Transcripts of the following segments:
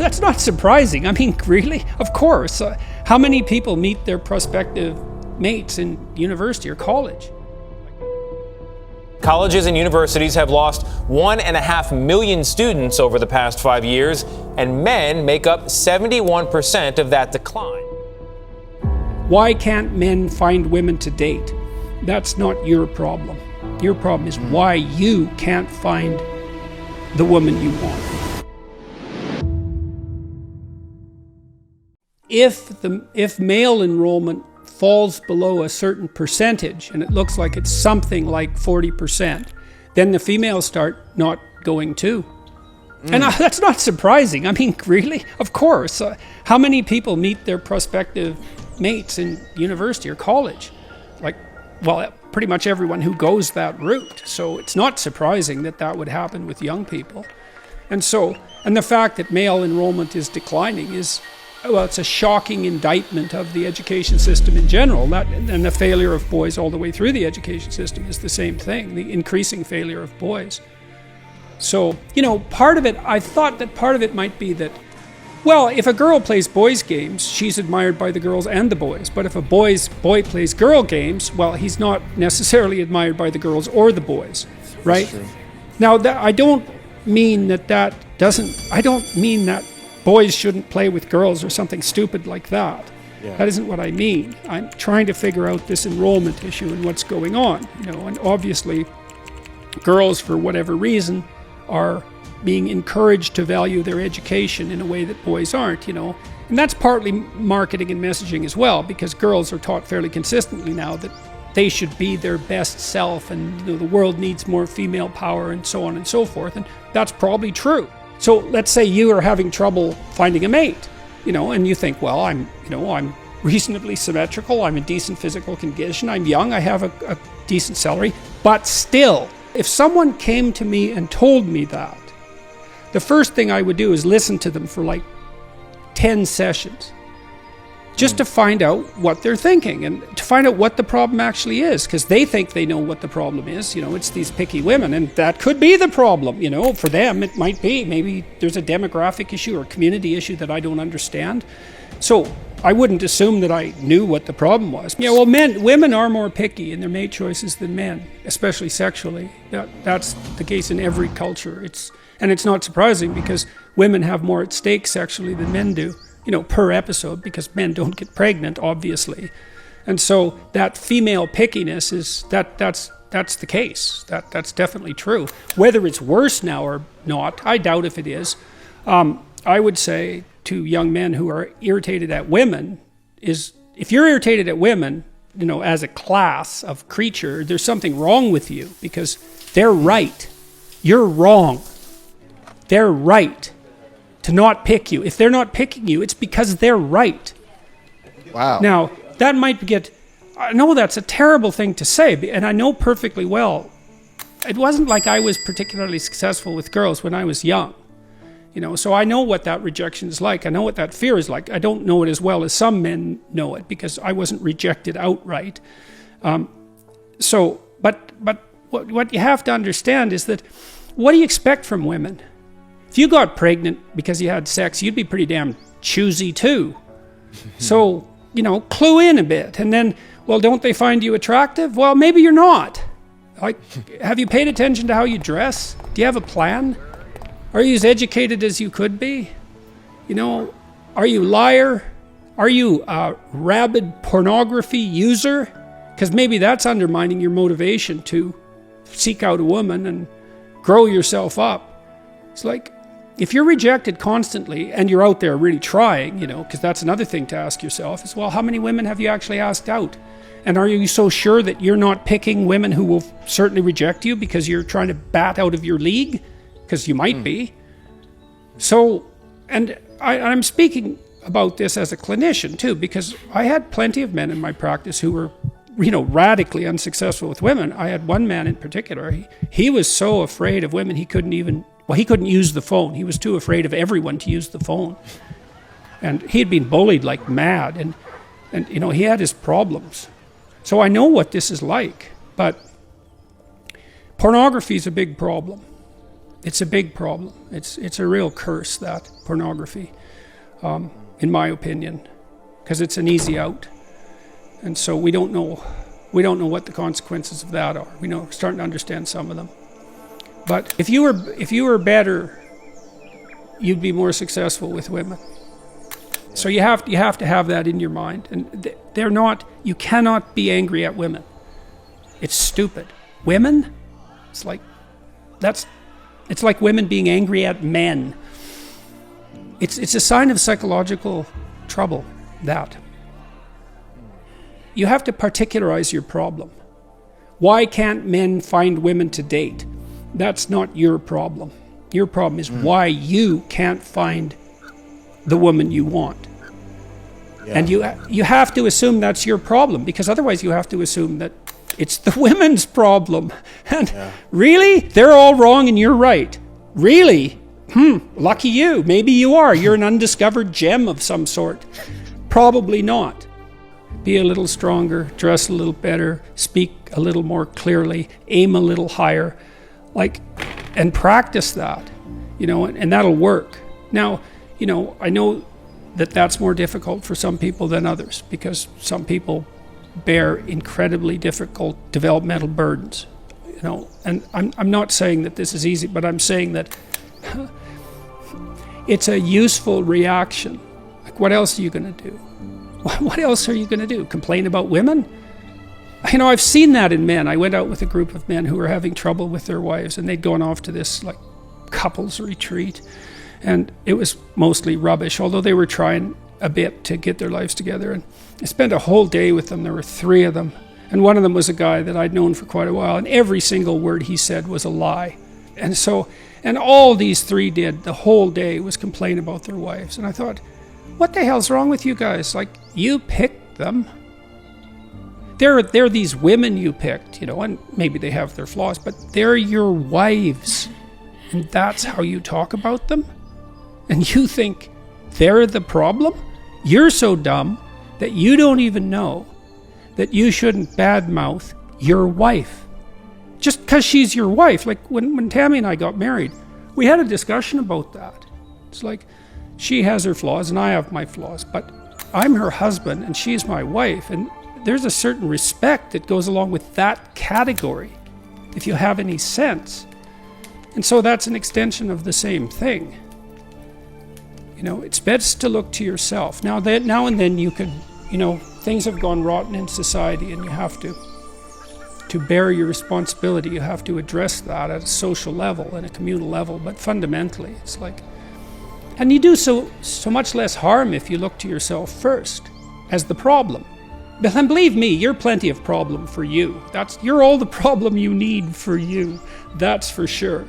that's not surprising. I mean, really? Of course. How many people meet their prospective mates in university or college? Colleges and universities have lost 1.5 million students over the past 5 years, and men make up 71% of that decline. Why can't men find women to date? That's not your problem. Your problem is why you can't find the woman you want. If male enrollment falls below a certain percentage, and it looks like it's something like 40%, then the females start not going too. And that's not surprising. I mean, really? Of course. How many people meet their prospective mates in university or college? Pretty much everyone who goes that route. So it's not surprising that that would happen with young people. And the fact that male enrollment is declining is, well, it's a shocking indictment of the education system in general. And the failure of boys all the way through the education system is the same thing, the increasing failure of boys. So, part of it, I thought that part of it might be that, well, if a girl plays boys' games, she's admired by the girls and the boys. But if a boy plays girl games, well, he's not necessarily admired by the girls or the boys, right? Now, I don't mean that boys shouldn't play with girls or something stupid like that. Yeah. That isn't what I mean. I'm trying to figure out this enrollment issue and what's going on. And obviously, girls, for whatever reason, are being encouraged to value their education in a way that boys aren't, And that's partly marketing and messaging as well, because girls are taught fairly consistently now that they should be their best self, and the world needs more female power and so on and so forth. And that's probably true. So let's say you are having trouble finding a mate, and you think, well, I'm reasonably symmetrical, I'm in decent physical condition, I'm young, I have a decent salary. But still, if someone came to me and told me that, the first thing I would do is listen to them for 10 sessions, just to find out what they're thinking and to find out what the problem actually is, because they think they know what the problem is. It's these picky women, and that could be the problem. For them it might be. Maybe there's a demographic issue or community issue that I don't understand. So I wouldn't assume that I knew what the problem was. Women are more picky in their mate choices than men, especially sexually. That's the case in every culture. And it's not surprising, because women have more at stake sexually than men do, per episode, because men don't get pregnant, obviously. And so that female pickiness that's the case. That's definitely true. Whether it's worse now or not, I doubt if it is. I would say to young men who are irritated at women is, if you're irritated at women, as a class of creature, there's something wrong with you, because they're right. You're wrong. They're right to not pick you. If they're not picking you, it's because they're right. Wow. Now, that might I know that's a terrible thing to say, and I know perfectly well, it wasn't like I was particularly successful with girls when I was young. So I know what that rejection is like. I know what that fear is like. I don't know it as well as some men know it, because I wasn't rejected outright. But what you have to understand is that, what do you expect from women? If you got pregnant because you had sex, you'd be pretty damn choosy too. So, clue in a bit. And then, well, don't they find you attractive? Well, maybe you're not. Have you paid attention to how you dress? Do you have a plan? Are you as educated as you could be? Are you a liar? Are you a rabid pornography user? Because maybe that's undermining your motivation to seek out a woman and grow yourself up. It's like, if you're rejected constantly and you're out there really trying, because that's another thing to ask yourself is, well, how many women have you actually asked out? And are you so sure that you're not picking women who will certainly reject you because you're trying to bat out of your league? Because you might be. So, and I'm speaking about this as a clinician too, because I had plenty of men in my practice who were, radically unsuccessful with women. I had one man in particular. He was so afraid of women he couldn't use the phone. He was too afraid of everyone to use the phone. And he had been bullied like mad, and he had his problems. So I know what this is like, but pornography is a big problem. It's a big problem. It's a real curse, that pornography, in my opinion, because it's an easy out. And so we don't know what the consequences of that are. We're starting to understand some of them. But if you were better, you'd be more successful with women. So you have to have that in your mind. And you cannot be angry at women. It's stupid. Women, it's like women being angry at men. It's a sign of psychological trouble, that. You have to particularize your problem. Why can't men find women to date? That's not your problem. Your problem is why you can't find the woman you want. Yeah. And you have to assume that's your problem, because otherwise you have to assume that it's the women's problem. And really? They're all wrong and you're right. Really? Lucky you. Maybe you are. You're an undiscovered gem of some sort. Probably not. Be a little stronger, dress a little better, speak a little more clearly, aim a little higher, and practice that, and that'll work. Now, I know that that's more difficult for some people than others, because some people bear incredibly difficult developmental burdens, and I'm not saying that this is easy, but I'm saying that it's a useful reaction. What else are you going to do? What else are you going to do? Complain about women? I've seen that in men. I went out with a group of men who were having trouble with their wives, and they'd gone off to this couples retreat, and it was mostly rubbish, although they were trying a bit to get their lives together. And I spent a whole day with them. There were 3 of them, and one of them was a guy that I'd known for quite a while, and every single word he said was a lie. And all these 3 did the whole day was complain about their wives. And I thought, what the hell's wrong with you guys? You picked them. They're these women you picked, and maybe they have their flaws, but they're your wives. And that's how you talk about them? And you think they're the problem? You're so dumb that you don't even know that you shouldn't badmouth your wife. Just because she's your wife. When Tammy and I got married, we had a discussion about that. It's she has her flaws and I have my flaws, but I'm her husband and she's my wife, and there's a certain respect that goes along with that category, if you have any sense. And so that's an extension of the same thing. It's best to look to yourself. Now and then you can, things have gone rotten in society, and you have to bear your responsibility. You have to address that at a social level and a communal level, but fundamentally it's and you do so much less harm if you look to yourself first as the problem. But then believe me, you're plenty of problem for you. You're all the problem you need for you. That's for sure.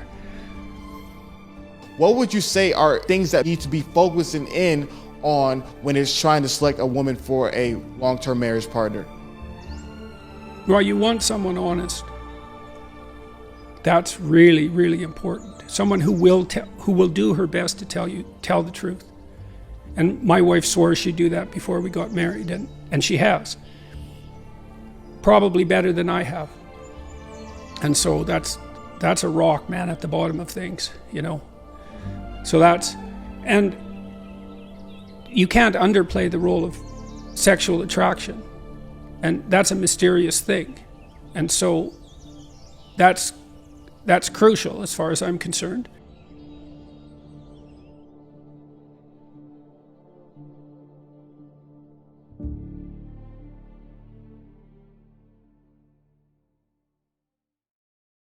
What would you say are things that need to be focusing in on when it's trying to select a woman for a long-term marriage partner? Well, you want someone honest. That's really, really important. Someone who will do her best to tell the truth. And my wife swore she'd do that before we got married, and she has. Probably better than I have. And so that's a rock, man, at the bottom of things, So and you can't underplay the role of sexual attraction. And that's a mysterious thing. And so that's crucial as far as I'm concerned.